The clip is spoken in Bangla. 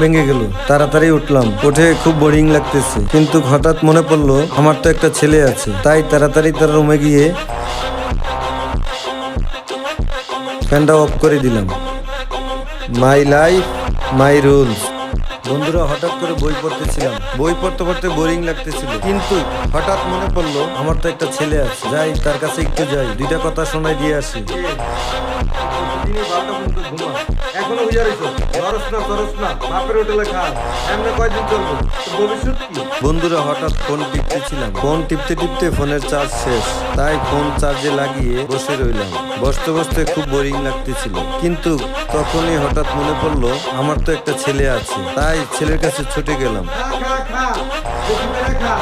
ভেঙে গেল। তাড়াতাড়ি উঠলাম, উঠে খুব বোরিং লাগতেছে, কিন্তু হঠাৎ মনে পড়লো আমার তো একটা ছেলে আছে। তাই তাড়াতাড়ি তার রুমে গিয়ে ফ্যানটা অফ করে দিলাম। My life my rules. বন্ধুরা, হঠাৎ করে বই পড়তেছিলাম, বই পড়তে পড়তে বোরিং লাগতেছিল, কিন্তু হঠাৎ মনে পড়লো আমার তো একটা ছেলে আছে। যাই তার কাছে একটু যাই, দুইটা কথা শোনাই দিয়ে আসি। এখনো বুঝা রইছো করস না বাপের হোটেলে খা এমনি কয়দিন চলবো ভবিষ্যৎ কি? বন্ধুরা, হঠাৎ ফোন টিপতেছিলাম, ফোন টিপতে টিপতে ফোনের চার্জ শেষ। তাই ফোন চার্জে লাগিয়ে বসে রইলাম। বসতে বসতে খুব বোরিং লাগতেছিল, কিন্তু তখনই হঠাৎ মনে পড়লো আমার তো একটা ছেলে আছে। তাই ছেলের কাছে ছুটে গেলাম। খা খা খা বেশি করে খা